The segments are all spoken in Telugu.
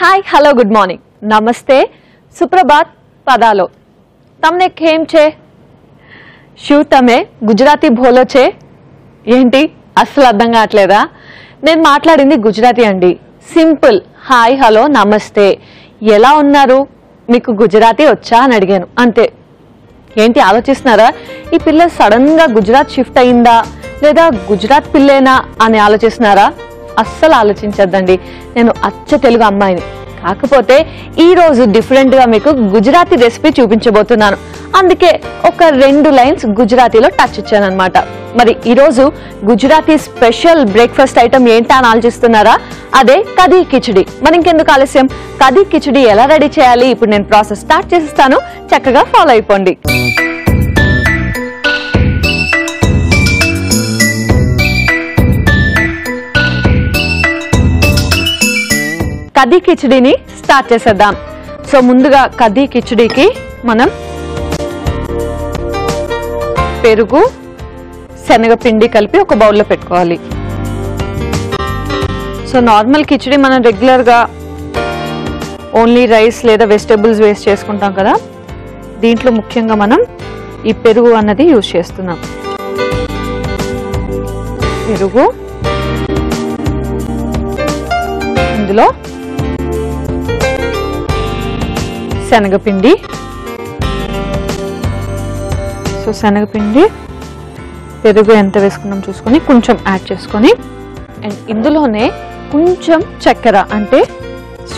हाय हेलो गुड मॉर्निंग नमस्ते सुप्रभात पदालो तमने केम छे शू तमे गुजराती बोलो छे ఏంటి అసలు అర్థం కావట్లేదా నేను మాట్లాడింది గుజరాతీ అండి సింపుల్ హాయ్ హలో నమస్తే ఎలా ఉన్నారు మీకు గుజరాతీ వచ్చా అని అడిగాను అంతే ఏంటి ఆలోచిస్తున్నారా ఈ పిల్ల సడన్ గా గుజరాత్ షిఫ్ట్ అయ్యిందా లేదా గుజరాత్ పిల్లేనా అని ఆలోచిస్తున్నారా అస్సలు ఆలోచించొద్దండి నేను అచ్చ తెలుగు అమ్మాయిని కాకపోతే ఈ రోజు డిఫరెంట్ గా మీకు గుజరాతీ రెసిపీ చూపించబోతున్నాను అందుకే ఒక రెండు లైన్స్ గుజరాతీలో టచ్ ఇచ్చాను అన్నమాట మరి ఈ రోజు గుజరాతీ స్పెషల్ బ్రేక్ఫాస్ట్ ఐటమ్ ఏంటా అని ఆలోచిస్తున్నారా అదే కదీ కిచడి మరి ఇంకెందుకు ఆలస్యం కదీ కిచడి ఎలా రెడీ చేయాలి ఇప్పుడు నేను ప్రాసెస్ స్టార్ట్ చేస్తాను చక్కగా ఫాలో అయిపోండి కదీ కిచడీని స్టార్ట్ చేసేద్దాం సో ముందుగా కదీ కిచడీకి మనం పెరుగు శనగపిండి కలిపి ఒక బౌల్లో పెట్టుకోవాలి సో నార్మల్ కిచడీ మనం రెగ్యులర్ గా ఓన్లీ రైస్ లేదా వెజిటబుల్స్ వేస్ట్ చేసుకుంటాం కదా దీంట్లో ముఖ్యంగా మనం ఈ పెరుగు అన్నది యూజ్ చేస్తున్నాం పెరుగు ఇందులో శనగపిండి సో శనగపిండి పెరుగు ఎంత వేసుకున్నాం చూసుకొని కొంచెం యాడ్ చేసుకొని అండ్ ఇందులోనే కొంచెం చక్కెర అంటే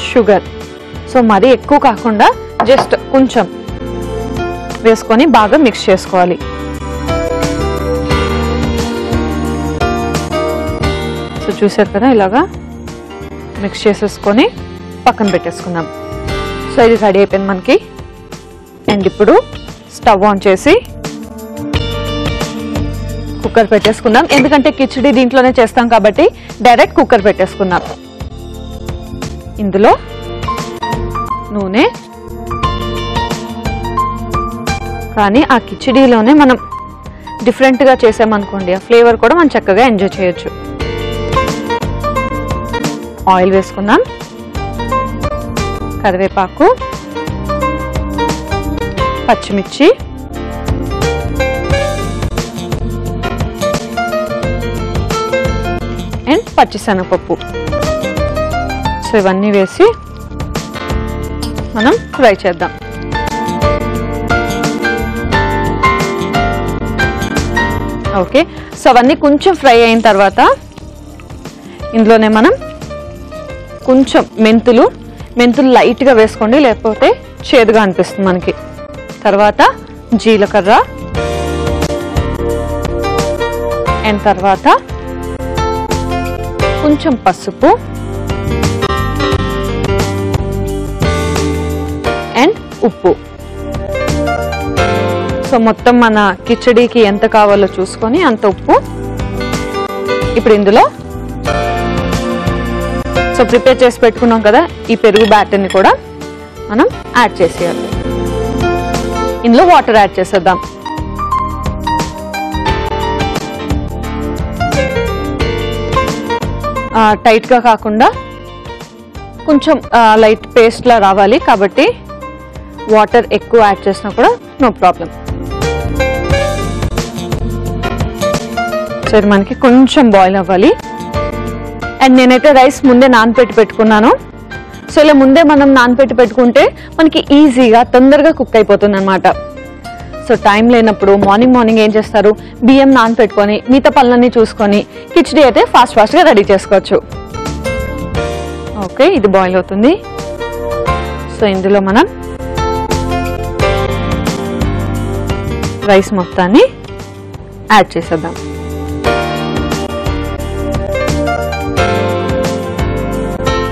షుగర్ సో మరీ ఎక్కువ కాకుండా జస్ట్ కొంచెం వేసుకొని బాగా మిక్స్ చేసుకోవాలి సో చూసారు కదా ఇలాగా మిక్స్ చేసేసుకొని పక్కన పెట్టేసుకుందాం సో ఇది రెడీ అయిపోయింది మనకి అండ్ ఇప్పుడు స్టవ్ ఆన్ చేసి కుక్కర్ పెట్టేసుకుందాం ఎందుకంటే కిచడీ దీంట్లోనే చేస్తాం కాబట్టి డైరెక్ట్ కుక్కర్ పెట్టేసుకుందాం ఇందులో నూనె కానీ ఆ కిచడీలోనే మనం డిఫరెంట్గా చేసామనుకోండి ఆ ఫ్లేవర్ కూడా మనం చక్కగా ఎంజాయ్ చేయొచ్చు ఆయిల్ వేసుకుందాం కరివేపాకు పచ్చిమిర్చి అండ్ పచ్చిశనగపప్పు సో ఇవన్నీ వేసి మనం ఫ్రై చేద్దాం ఓకే సో అవన్నీ కొంచెం ఫ్రై అయిన తర్వాత ఇందులోనే మనం కొంచెం మెంతులు లైట్గా వేసుకోండి లేకపోతే చేదుగా అనిపిస్తుంది మనకి తర్వాత జీలకర్ర అండ్ తర్వాత కొంచెం పసుపు అండ్ ఉప్పు సో మొత్తం మన కిచడీకి ఎంత కావాలో చూసుకొని అంత ఉప్పు ఇప్పుడు ఇందులో సో ప్రిపేర్ చేసి పెట్టుకున్నాం కదా ఈ పెరుగు బ్యాటర్ని కూడా మనం యాడ్ చేసేయాలి ఇందులో వాటర్ యాడ్ చేసేద్దాం టైట్గా కాకుండా కొంచెం లైట్ పేస్ట్లా రావాలి కాబట్టి వాటర్ ఎక్కువ యాడ్ చేసినా కూడా నో ప్రాబ్లం సరే మనకి కొంచెం బాయిల్ అవ్వాలి అండ్ నేనైతే రైస్ ముందే నానపెట్టి పెట్టుకున్నాను సో ఇలా ముందే మనం నానపెట్టి పెట్టుకుంటే మనకి ఈజీగా తొందరగా కుక్ అయిపోతుంది అనమాట సో టైం లేనప్పుడు మార్నింగ్ ఏం చేస్తారు బియ్యం నానపెట్టుకొని మిగతా పనులన్నీ చూసుకొని కిచడీ అయితే ఫాస్ట్గా రెడీ చేసుకోవచ్చు ఓకే ఇది బాయిల్ అవుతుంది సో ఇందులో మనం రైస్ మొత్తాన్ని యాడ్ చేసేద్దాం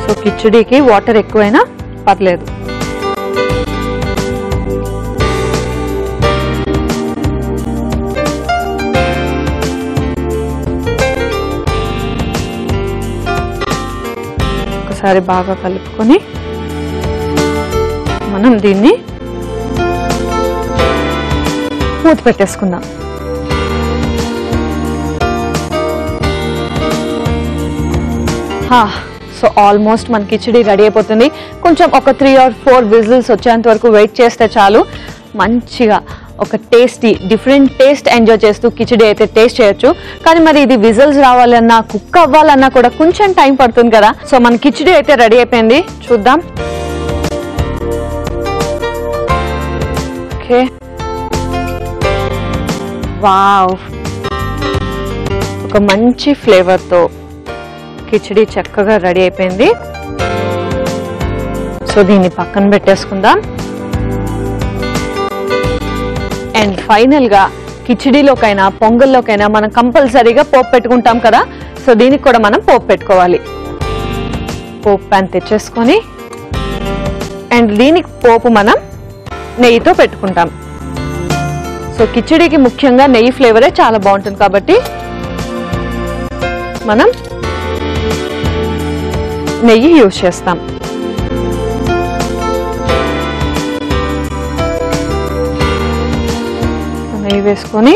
సో కిచడీకి వాటర్ ఎక్కువైనా పర్లేదు ఒకసారి బాగా కలుపుకొని మనం దీన్ని మూత పెట్టేసుకుందాం సో ఆల్మోస్ట్ మన కిచిడి రెడీ అయిపోతుంది. కొంచెం ఒక 3 or 4 విజిల్స్ వచ్చేంత వరకు వెయిట్ చేస్తే చాలు. మంచిగా ఒక టేస్టీ డిఫరెంట్ టేస్ట్ ఎంజాయ్ చేస్తూ కిచిడి అయితే టేస్ట్ చేయొచ్చు. కానీ మరి ఇది విజిల్స్ రావాలన్నా కుక్ అవ్వాలన్నా కూడా కొంచెం టైం పడుతుంది కదా. సో మన కిచిడి అయితే రెడీ అయిపోయింది, చూద్దాం. ఓకే, వావ్, ఒక మంచి ఫ్లేవర్తో కిచిడి చక్కగా రెడీ అయిపోయింది. సో దీన్ని పక్కన పెట్టేసుకుందాం. అండ్ ఫైనల్గా కిచిడిలోకైనా పొంగల్లోకైనా మనం కంపల్సరీగా పోపు పెట్టుకుంటాం కదా. సో దీనికి కూడా మనం పోపు పెట్టుకోవాలి. పోపు ప్యాన్ తెచ్చేసుకొని అండ్ దీనికి పోపు మనం నెయ్యితో పెట్టుకుంటాం. సో కిచిడికి ముఖ్యంగా నెయ్యి ఫ్లేవరే చాలా బాగుంటుంది కాబట్టి మనం నెయ్యి యూజ్ చేస్తాం. నెయ్యి వేసుకొని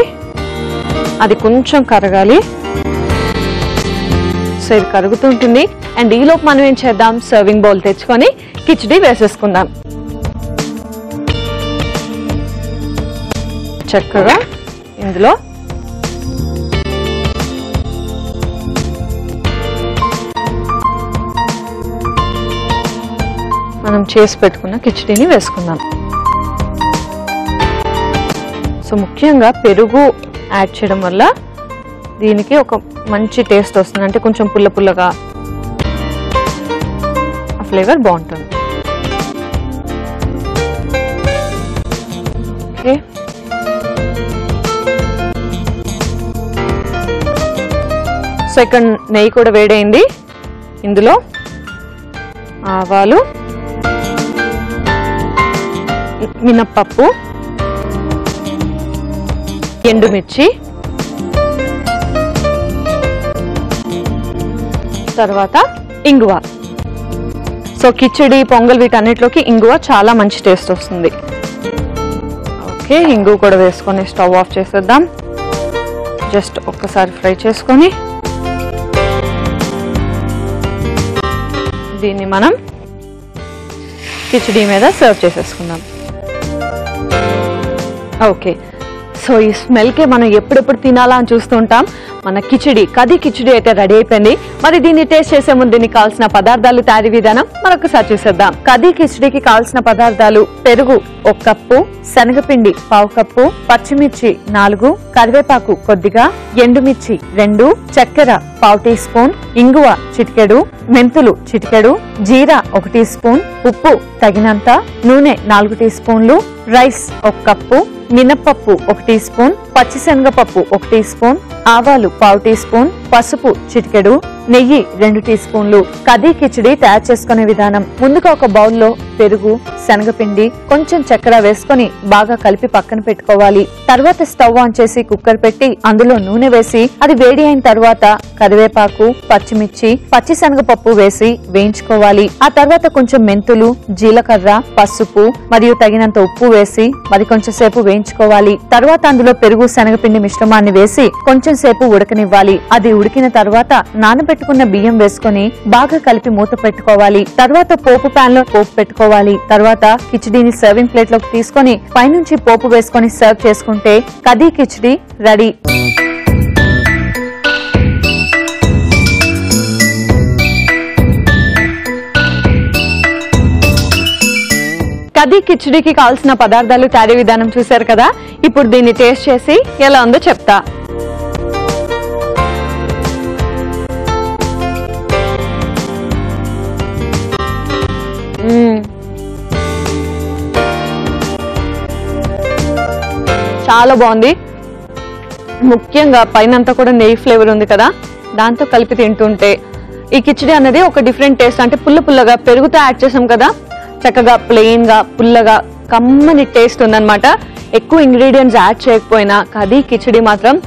అది కొంచెం కరగాలి. సో ఇది కరుగుతుంటుంది. అండ్ ఈలోపు మనం ఏం చేద్దాం, సర్వింగ్ బౌల్ తెచ్చుకొని కిచిడి వేసేసుకుందాం. చక్కగా ఇందులో మనం చేసి పెట్టుకున్న కిచిడిని వేసుకుందాం. సో ముఖ్యంగా పెరుగు యాడ్ చేయడం వల్ల దీనికి ఒక మంచి టేస్ట్ వస్తుంది. అంటే కొంచెం పుల్ల పుల్లగా ఆ ఫ్లేవర్ బాగుంటుంది. ఓకే, సో ఇక్కడ నెయ్యి కూడా వేడైంది. ఇందులో ఆవాలు, మినప్పప్పు, ఎండుమిర్చి, తర్వాత ఇంగువ. సో కిచిడి పొంగల్ వీటన్నిటిలోకి ఇంగువ చాలా మంచి టేస్ట్ వస్తుంది. ఓకే, ఇంగువ కూడా వేసుకొని స్టవ్ ఆఫ్ చేసేద్దాం. జస్ట్ ఒక్కసారి ఫ్రై చేసుకొని దీన్ని మనం కిచిడి మీద సర్వ్ చేసేసుకుందాం. ఓకే, సో ఈ స్మెల్కే మనం ఎప్పుడెప్పుడు తినాలా అని చూస్తుంటాం. మన కిచిడి కది కిచిడి అయితే రెడీ అయిపోయింది. మరి దీన్ని టేస్ట్ చేసే ముందు దీనికి కావాల్సిన పదార్థాలు, తయారీ విధానం మరొకసారి చూసేద్దాం. కది కిచిడికి కావాల్సిన పదార్థాలు: పెరుగు 1 కప్పు, శనగపిండి 1/2 కప్పు, పచ్చిమిర్చి 4, కరివేపాకు కొద్దిగా, ఎండుమిర్చి 2, చక్కెర 1/2 టీ స్పూన్, ఇంగువ చిటికెడు, మెంతులు చిటికెడు, జీరా 1 టీ స్పూన్, ఉప్పు తగినంత, నూనె 4 టీ స్పూన్లు, రైస్ 1 కప్పు, మినప్పప్పు 1 టీ స్పూన్, పచ్చిశనగపప్పు 1 టీ స్పూన్, ఆవాలు 1/2 టీ స్పూన్, పసుపు చిటికెడు, నెయ్యి 2 టీ స్పూన్లు. కది కిచిడి తయారు చేసుకునే విధానం: ముందుగా ఒక బౌల్లో పెరుగు, శనగపిండి, కొంచెం చక్కెర వేసుకొని బాగా కలిపి పక్కన పెట్టుకోవాలి. తర్వాత స్టవ్ ఆన్ చేసి కుక్కర్ పెట్టి అందులో నూనె వేసి అది వేడి అయిన తర్వాత కరివేపాకు, పచ్చిమిర్చి, పచ్చిశనగపప్పు వేసి వేయించుకోవాలి. ఆ తర్వాత కొంచెం మెంతులు, జీలకర్ర, పసుపు మరియు తగినంత ఉప్పు వేసి మరి కొంచెం సేపు వేయించుకోవాలి. తర్వాత అందులో పెరుగు, శనగపిండి మిశ్రమాన్ని వేసి కొంచెం సేపు ఉడకనివ్వాలి. అది ఉడికిన తర్వాత నానబెట్టుకున్న బియ్యం వేసుకొని బాగా కలిపి మూత పెట్టుకోవాలి. తర్వాత పోపు ప్యాన్ లో పోపు పెట్టుకోవాలి. తర్వాత కిచిడిని సర్వింగ్ ప్లేట్ లోకి తీసుకొని పైనుంచి పోపు వేసుకొని సర్వ్ చేసుకుంటే కది కిచిడి రెడీ. కది కిచిడికి కావాల్సిన పదార్థాలు, తయారీ విధానం చూశారు కదా. ఇప్పుడు దీన్ని టేస్ట్ చేసి ఎలా ఉందో చెప్తా. చాలా బాగుంది. ముఖ్యంగా పైనంతా కూడా నెయ్యి ఫ్లేవర్ ఉంది కదా, దాంతో కలిపి తింటుంటే ఈ కిచిడి అనేది ఒక డిఫరెంట్ టేస్ట్. అంటే పుల్ల పుల్లగా పెరుగుతో యాడ్ చేసాం కదా, చక్కగా ప్లెయిన్ గా పుల్లగా కమ్మని టేస్ట్ ఉందన్నమాట. ఎక్కువ ఇంగ్రీడియంట్స్ యాడ్ చేయకపోయినా కది కిచిడి మాత్రం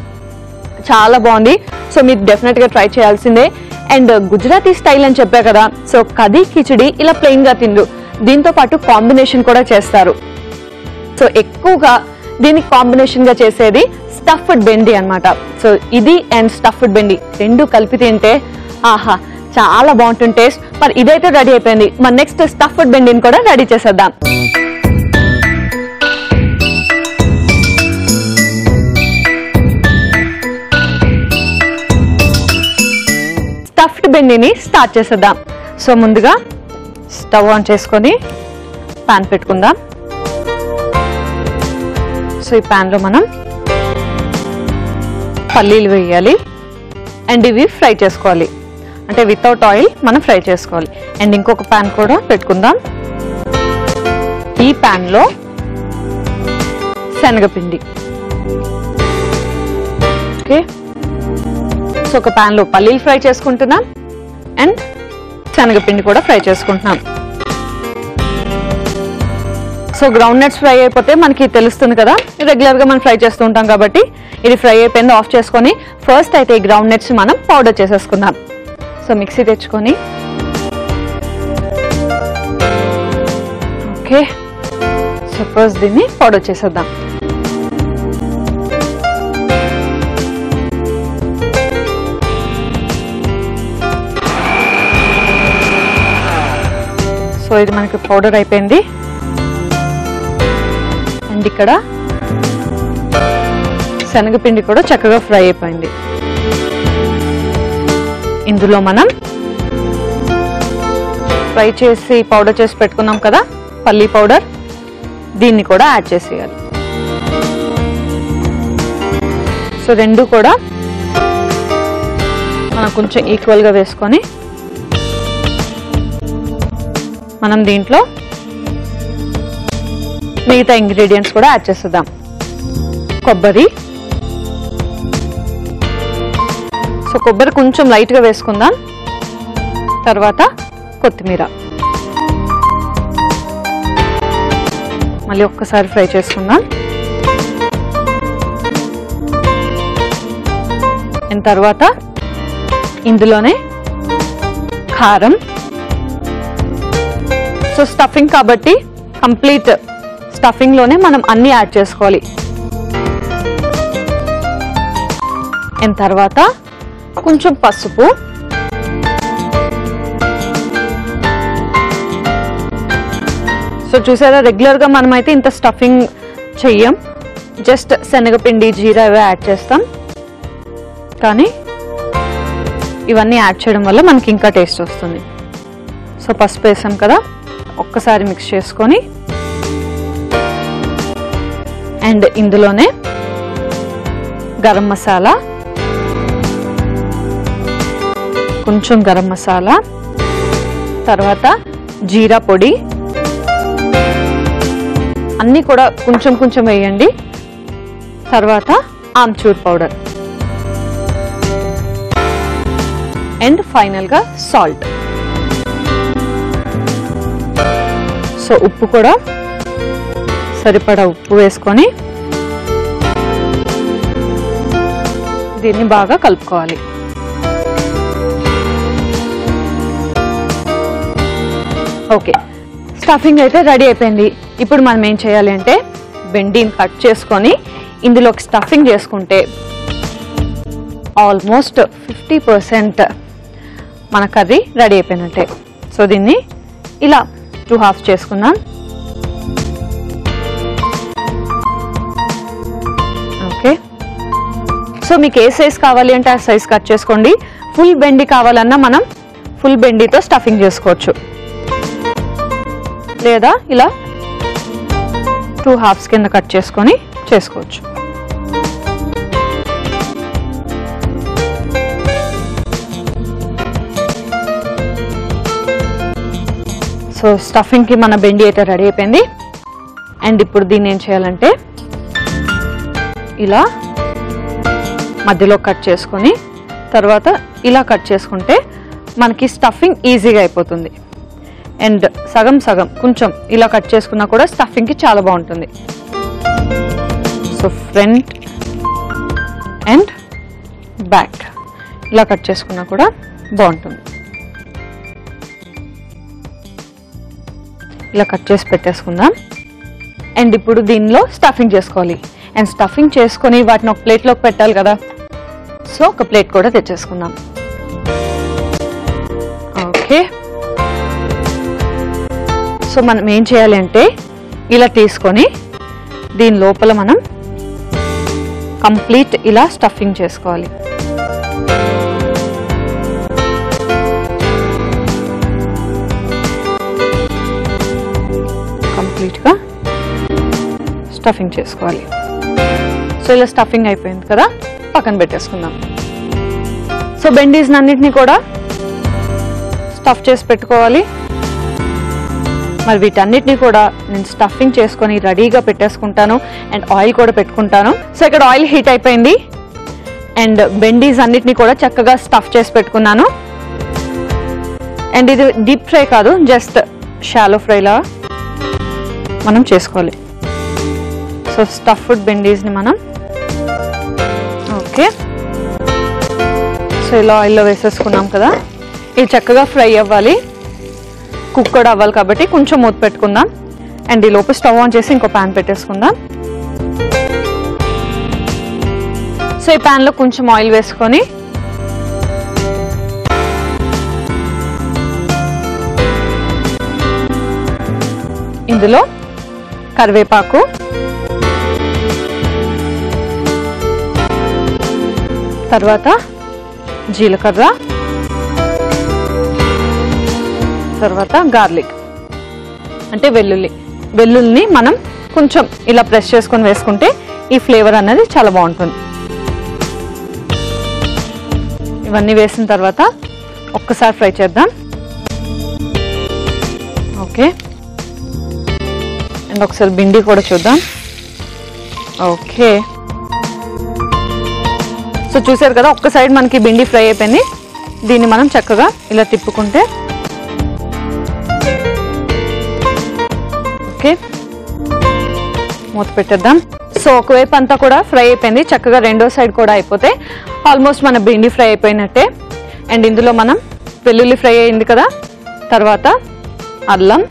చాలా బాగుంది. సో మీరు డెఫినెట్ గా ట్రై చేయాల్సిందే. అండ్ గుజరాతీ స్టైల్ అని చెప్పా కదా, సో కది కిచిడి ఇలా ప్లెయిన్ గా తిండు, దీంతో పాటు కాంబినేషన్ కూడా చేస్తారు. సో ఎక్కువగా దీనికి కాంబినేషన్ గా చేసేది స్టఫ్డ్ బెండి అన్నమాట. సో ఇది అండ్ స్టఫ్డ్ బెండి రెండు కలిపి తింటే ఆహా, చాలా బాగుంటుంది టేస్ట్. మరి ఇదైతే రెడీ అయిపోయింది. మరి నెక్స్ట్ స్టఫ్డ్ బెండిని కూడా రెడీ చేసేద్దాం. స్టఫ్డ్ బెండిని స్టార్ట్ చేసేద్దాం. సో ముందుగా స్టవ్ ఆన్ చేసుకొని పాన్ పెట్టుకుందాం. సో ఈ ప్యాన్లో మనం పల్లీలు వేయాలి అండ్ ఇవి ఫ్రై చేసుకోవాలి. అంటే వితౌట్ ఆయిల్ మనం ఫ్రై చేసుకోవాలి. అండ్ ఇంకొక ప్యాన్ కూడా పెట్టుకుందాం. ఈ ప్యాన్లో శనగపిండి. ఓకే, సో ఒక ప్యాన్లో పల్లీలు ఫ్రై చేసుకుంటున్నాం అండ్ శనగపిండి కూడా ఫ్రై చేసుకుంటున్నాం. సో గ్రౌండ్ నట్స్ ఫ్రై అయిపోతే మనకి తెలుస్తుంది కదా, రెగ్యులర్గా మనం ఫ్రై చేస్తూ ఉంటాం కాబట్టి. ఇది ఫ్రై అయిపోయింది, ఆఫ్ చేసుకొని ఫస్ట్ అయితే ఈ గ్రౌండ్ నట్స్ మనం పౌడర్ చేసేసుకుందాం. సో మిక్సీ తెచ్చుకొని ఓకే, సో ఫస్ట్ దీన్ని పౌడర్ చేసేద్దాం. సో ఇది మనకి పౌడర్ అయిపోయింది. అండ్ ఇక్కడ శనగపిండి కూడా చక్కగా ఫ్రై అయిపోయింది. ఇందులో మనం ఫ్రై చేసి పౌడర్ చేసి పెట్టుకున్నాం కదా పల్లీ పౌడర్, దీన్ని కూడా యాడ్ చేసేయాలి. సో రెండు కూడా మనం కొంచెం ఈక్వల్గా వేసుకొని మనం దీంట్లో మిగతా ఇంగ్రీడియంట్స్ కూడా యాడ్ చేసేద్దాం. కొబ్బరి. సో కొబ్బరి కొంచెం లైట్గా వేసుకుందాం. తర్వాత కొత్తిమీర. మళ్ళీ ఒక్కసారి ఫ్రై చేసుకుందాం. అండ్ తర్వాత ఇందులోనే కారం. సో స్టఫింగ్ కాబట్టి కంప్లీట్ స్టఫింగ్ లోనే మనం అన్ని యాడ్ చేసుకోవాలి. అండ్ తర్వాత కొంచెం పసుపు. సో చూసారా, రెగ్యులర్ గా మనమైతే ఇంత స్టఫింగ్ చెయ్యం, జస్ట్ శనగపిండి జీరా ఇవే యాడ్ చేస్తాం. కానీ ఇవన్నీ యాడ్ చేయడం వల్ల మనకి ఇంకా టేస్ట్ వస్తుంది. సో పసుపు వేసాం కదా, ఒక్కసారి మిక్స్ చేసుకొని అండ్ ఇందులోనే గరం మసాలా, కొంచెం గరం మసాలా, తర్వాత జీరా పొడి అన్నీ కూడా కొంచెం కొంచెం వేయండి. తర్వాత ఆమ్చూర్ పౌడర్ అండ్ ఫైనల్గా సాల్ట్. సో ఉప్పు కూడా సరిపడా ఉప్పు వేసుకొని దీన్ని బాగా కలుపుకోవాలి. ఓకే, స్టఫింగ్ అయితే రెడీ అయిపోయింది. ఇప్పుడు మనం ఏం చేయాలి అంటే బెండిని కట్ చేసుకొని ఇందులోకి స్టఫింగ్ చేసుకుంటే ఆల్మోస్ట్ 50% మన కర్రీ రెడీ అయిపోయినట్టే. సో దీన్ని ఇలా 2 halves చేసుకుందాం. ఓకే, సో మీకు ఏ సైజ్ కావాలి అంటే ఆ సైజ్ కట్ చేసుకోండి. ఫుల్ బెండి కావాలన్నా మనం ఫుల్ బెండితో స్టఫింగ్ చేసుకోవచ్చు, లేదా ఇలా 2 halves కింద కట్ చేసుకొని చేసుకోవచ్చు. సో స్టఫింగ్కి మన బెండి అయితే రెడీ అయిపోయింది. అండ్ ఇప్పుడు దీన్ని ఏం చేయాలంటే ఇలా మధ్యలో కట్ చేసుకొని తర్వాత ఇలా కట్ చేసుకుంటే మనకి స్టఫింగ్ ఈజీగా అయిపోతుంది. అండ్ సగం సగం కొంచెం ఇలా కట్ చేసుకున్నా కూడా స్టఫింగ్కి చాలా బాగుంటుంది. సో ఫ్రంట్ అండ్ బ్యాక్ ఇలా కట్ చేసుకున్నా కూడా బాగుంటుంది. ఇలా కట్ చేసి పెట్టేసుకుందాం. అండ్ ఇప్పుడు దీనిలో స్టఫింగ్ చేసుకోవాలి. అండ్ స్టఫింగ్ చేసుకొని వాటిని ఒక ప్లేట్లోకి పెట్టాలి కదా, సో ఒక ప్లేట్ కూడా తెచ్చేసుకుందాం. ఓకే, సో మనం ఏం చేయాలి అంటే ఇలా తీసుకొని దీని లోపల మనం కంప్లీట్ ఇలా స్టఫింగ్ చేసుకోవాలి. కంప్లీట్గా స్టఫింగ్ చేసుకోవాలి. సో ఇలా స్టఫింగ్ అయిపోయింది కదా, పక్కన పెట్టేసుకుందాం. సో బెండీస్ అన్నిటినీ కూడా స్టఫ్ చేసి పెట్టుకోవాలి. మరి వీటన్నిటిని కూడా నేను స్టఫింగ్ చేసుకొని రెడీగా పెట్టేసుకుంటాను అండ్ ఆయిల్ కూడా పెట్టుకుంటాను. సో ఇక్కడ ఆయిల్ హీట్ అయిపోయింది అండ్ బెండీస్ అన్నిటిని కూడా చక్కగా స్టఫ్ చేసి పెట్టుకున్నాను. అండ్ ఇది డీప్ ఫ్రై కాదు, జస్ట్ షాలో ఫ్రైలా మనం చేసుకోవాలి. సో స్టఫ్డ్ బెండీస్ని మనం ఓకే, సో ఇలా ఆయిల్లో వేసేసుకున్నాం కదా, ఇది చక్కగా ఫ్రై అవ్వాలి, కుక్ కూడా అవ్వాలి కాబట్టి కొంచెం మూత పెట్టుకుందాం. అండ్ ఈ లోపు స్టవ్ ఆన్ చేసి ఇంకో ప్యాన్ పెట్టేసుకుందాం. సో ఈ ప్యాన్లో కొంచెం ఆయిల్ వేసుకొని ఇందులో కరివేపాకు, తర్వాత జీలకర్ర, తర్వాత గార్లిక్ అంటే వెల్లుల్లిని మనం కొంచెం ఇలా ప్రెస్ చేసుకొని వేసుకుంటే ఈ ఫ్లేవర్ అనేది చాలా బాగుంటుంది. ఇవన్నీ వేసిన తర్వాత ఒక్కసారి ఫ్రై చేద్దాం. ఓకే, అండ్ ఒకసారి భిండి కూడా చూద్దాం. ఓకే, సో చూసారు కదా, ఒక్క సైడ్ మనకి భిండి ఫ్రై అయిపోయింది. దీన్ని మనం చక్కగా ఇలా తిప్పుకుంటే ఓకే, మూత పెట్టేద్దాం. సో ఒకవైపు అంతా కూడా ఫ్రై అయిపోయింది, చక్కగా రెండో సైడ్ కూడా అయిపోతే ఆల్మోస్ట్ మన భిండి ఫ్రై అయిపోయినట్టే. అండ్ ఇందులో మనం వెల్లుల్లి ఫ్రై అయింది కదా, తర్వాత అల్లం,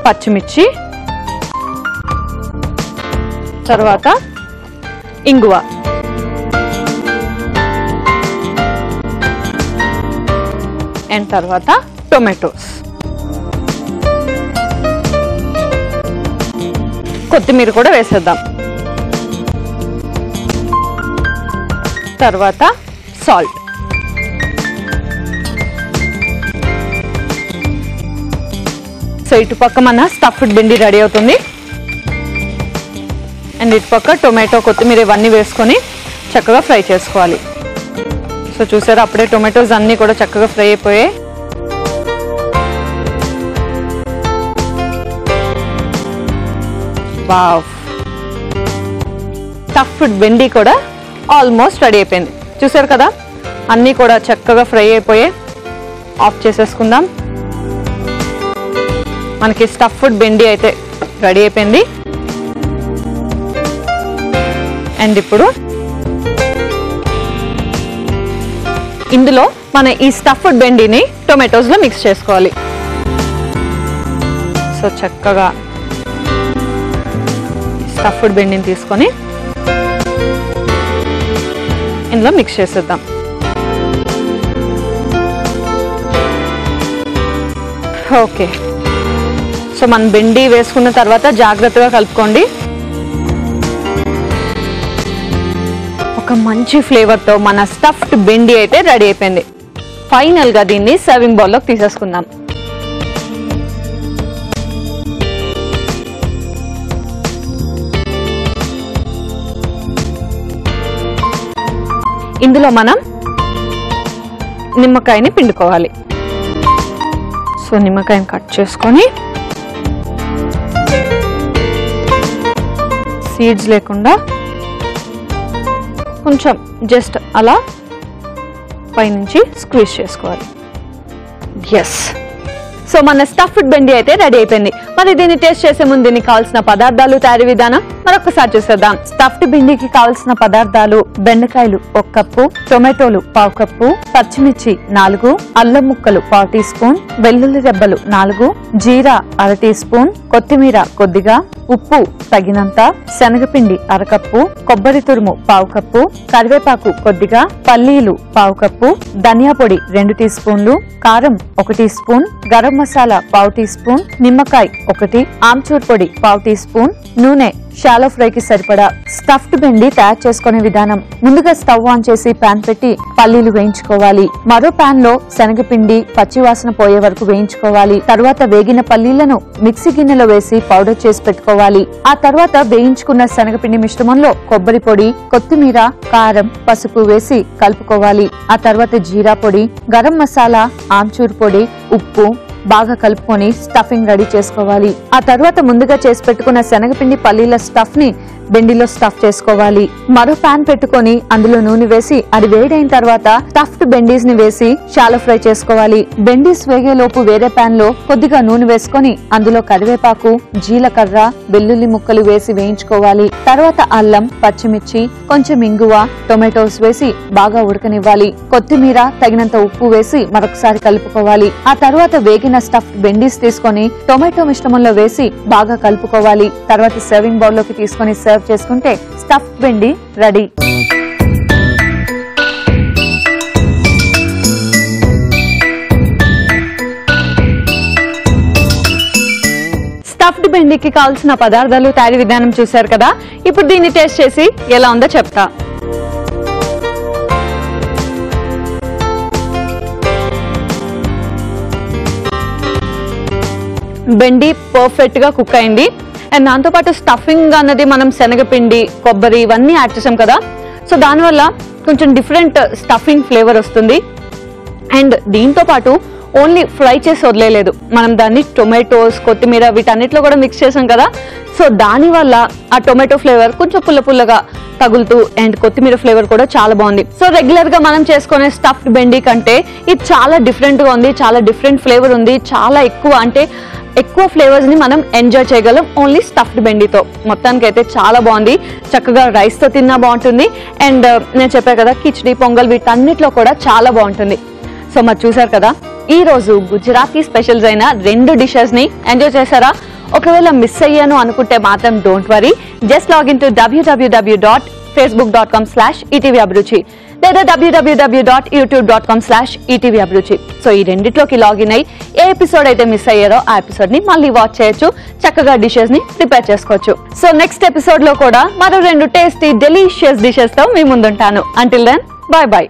పచ్చిమిర్చి, తర్వాత ఇంగువ, అండ్ తర్వాత టొమాటోస్, కొత్తిమీర కూడా వేసేద్దాం. తర్వాత సాల్ట్. సో ఇటుపక్క మన స్టఫ్డ్ భిండి రెడీ అవుతుంది అండ్ ఇటుపక్క టొమాటో, కొత్తిమీర ఇవన్నీ వేసుకొని చక్కగా ఫ్రై చేసుకోవాలి. సో చూసారా, అప్పుడే టొమాటోస్ అన్నీ కూడా చక్కగా ఫ్రై అయిపోయాయి. వావ్, స్టఫ్డ్ బెండి కూడా ఆల్మోస్ట్ రెడీ అయిపోయింది. చూసారు కదా, అన్నీ కూడా చక్కగా ఫ్రై అయిపోయాయి. ఆఫ్ చేసేసుకుందాం. మనకి స్టఫ్డ్ బెండి అయితే రెడీ అయిపోయింది. అండ్ ఇప్పుడు ఇందులో మన ఈ స్టఫ్డ్ బెండిని టొమాటోస్లో మిక్స్ చేసుకోవాలి. సో చక్కగా స్టఫ్డ్ బెండిని తీసుకొని ఇందులో మిక్స్ చేసేద్దాం. ఓకే, సో మనం బెండి వేసుకున్న తర్వాత జాగ్రత్తగా కలుపుకోండి. ఒక మంచి ఫ్లేవర్తో మన స్టఫ్డ్ బెండి అయితే రెడీ అయిపోయింది. ఫైనల్గా దీన్ని సర్వింగ్ బౌల్లోకి తీసేసుకుందాం. ఇందులో మనం నిమ్మకాయని పిండుకోవాలి. సో నిమ్మకాయని కట్ చేసుకొని సీడ్స్ లేకుండా కొంచెం జస్ట్ అలా పైనుంచి స్క్వీజ్ చేసుకోవాలి. ఎస్, సో మన స్టఫ్డ్ బెండి అయితే రెడీ అయిపోయింది. మరి దీన్ని టేస్ట్ చేసే ముందు దీనికి కావాల్సిన పదార్థాలు, తయారీ విధానం మరొకసారి చూసేద్దాం. స్టఫ్డ్ బెండికి కావాల్సిన పదార్థాలు: బెండకాయలు 1 కప్పు, టొమాటోలు 1/2 కప్పు, పచ్చిమిర్చి 4, అల్లం ముక్కలు 1/4 టీ స్పూన్, వెల్లుల్లి రెబ్బలు 4, జీరా 1/2 టీ స్పూన్, కొత్తిమీర కొద్దిగా, ఉప్పు తగినంత, శనగపిండి అరకప్పు, కొబ్బరి తురుము పావు కప్పు, కరివేపాకు కొద్దిగా, పల్లీలు పావు కప్పు, ధనియా పొడి 2 టీ స్పూన్లు, కారం 1 టీ స్పూన్, గరం మసాలా పావు టీ స్పూన్, నిమ్మకాయ 1, ఆమ్చూర్ పొడి పావు టీ స్పూన్, నూనె షాలో ఫ్రై కి సరిపడా. స్టఫ్డ్ బెండి తయారు చేసుకునే విధానం: ముందుగా స్టవ్ ఆన్ చేసి పాన్ పెట్టి పల్లీలు వేయించుకోవాలి. మరో పాన్ లో శనగపిండి పచ్చివాసన పోయే వరకు వేయించుకోవాలి. తర్వాత వేగిన పల్లీలను మిక్సీ గిన్నెలో వేసి పౌడర్ చేసి పెట్టుకోవాలి. ఆ తర్వాత వేయించుకున్న శనగపిండి మిశ్రమంలో కొబ్బరి పొడి, కొత్తిమీర, కారం, పసుపు వేసి కలుపుకోవాలి. ఆ తర్వాత జీరా పొడి, గరం మసాలా, ఆమ్చూర్ పొడి, ఉప్పు బాగా కలుపుకొని స్టఫింగ్ రెడీ చేసుకోవాలి. ఆ తర్వాత ముందుగా చేసి పెట్టుకున్న శనగపిండి పల్లీల స్టఫ్ ని బెండిలో స్టఫ్ చేసుకోవాలి. మరో పాన్ పెట్టుకొని అందులో నూనె వేసి అది వేడైన తర్వాత స్టఫ్డ్ బెండీస్ ని వేసి షాలో ఫ్రై చేసుకోవాలి. బెండీస్ వేగేలోపు వేరే పాన్ లో కొద్దిగా నూనె వేసుకొని అందులో కరివేపాకు, జీలకర్ర, వెల్లుల్లి ముక్కలు వేసి వేయించుకోవాలి. తర్వాత అల్లం, పచ్చిమిర్చి, కొంచెం ఇంగువ, టొమాటోస్ వేసి బాగా ఉడకనివ్వాలి. కొత్తిమీర, తగినంత ఉప్పు వేసి మరొకసారి కలుపుకోవాలి. ఆ తర్వాత వేగిన స్టఫ్డ్ బెండీస్ తీసుకొని టొమాటో మిశ్రమంలో వేసి బాగా కలుపుకోవాలి. తర్వాత సర్వింగ్ బౌల్ లోకి తీసుకొని సర్వ్ చేసుకుంటే స్టఫ్డ్ బెండి రెడీ. స్టఫ్డ్ బెండికి కావాల్సిన పదార్థాలు, తయారీ విధానం చూశారు కదా. ఇప్పుడు దీన్ని టేస్ట్ చేసి ఎలా ఉందో చెప్తా. బెండి పర్ఫెక్ట్ గా కుక్ అయింది. అండ్ దాంతో పాటు స్టఫింగ్ అన్నది మనం శనగపిండి, కొబ్బరి ఇవన్నీ యాడ్ చేసాం కదా. సో దానివల్ల కొంచెం డిఫరెంట్ స్టఫింగ్ ఫ్లేవర్ వస్తుంది. అండ్ దీంతో పాటు ఓన్లీ ఫ్రై చేసి వదిలేదు, మనం దాన్ని టొమాటోస్, కొత్తిమీర వీటన్నిటిలో కూడా మిక్స్ చేసాం కదా. సో దానివల్ల ఆ టొమాటో ఫ్లేవర్ కొంచెం పుల్ల పుల్లగా తగులుతూ అండ్ కొత్తిమీర ఫ్లేవర్ కూడా చాలా బాగుంది. సో రెగ్యులర్ గా మనం చేసుకునే స్టఫ్డ్ బెండి కంటే ఇది చాలా డిఫరెంట్ గా ఉంది. చాలా డిఫరెంట్ ఫ్లేవర్ ఉంది. చాలా ఎక్కువ ఫ్లేవర్స్ ని మనం ఎంజాయ్ చేయగలం ఓన్లీ స్టఫ్డ్ బెండితో. మొత్తానికి అయితే చాలా బాగుంది. చక్కగా రైస్ తో తిన్నా బాగుంటుంది. అండ్ నేను చెప్పా కదా, కిచిడి, పొంగల్ వీటన్నిటిలో కూడా చాలా బాగుంటుంది. సో మరి చూసారు కదా, ఈ రోజు గుజరాతీ స్పెషల్స్ అయిన 2 డిషెస్ ని ఎంజాయ్ చేశారా? ఒకవేళ మిస్ అయ్యాను అనుకుంటే మాత్రం don't worry, just login to www.facebook.com/etvabruchi లేదా www.youtube.com/etvabruchi. సో ఈ రెండిట్లోకి లాగిన్ అయ్యి ఏ ఎపిసోడ్ అయితే మిస్ అయ్యారో ఆ ఎపిసోడ్ ని మళ్ళీ వాచ్ చేయొచ్చు. చక్కగా డిషెస్ ని ప్రిపేర్ చేసుకోవచ్చు. సో నెక్స్ట్ ఎపిసోడ్ లో కూడా మరో 2 టేస్టీ డెలిషియస్ డిషెస్ తో మీ ముందుంటాను. Until then, bye by.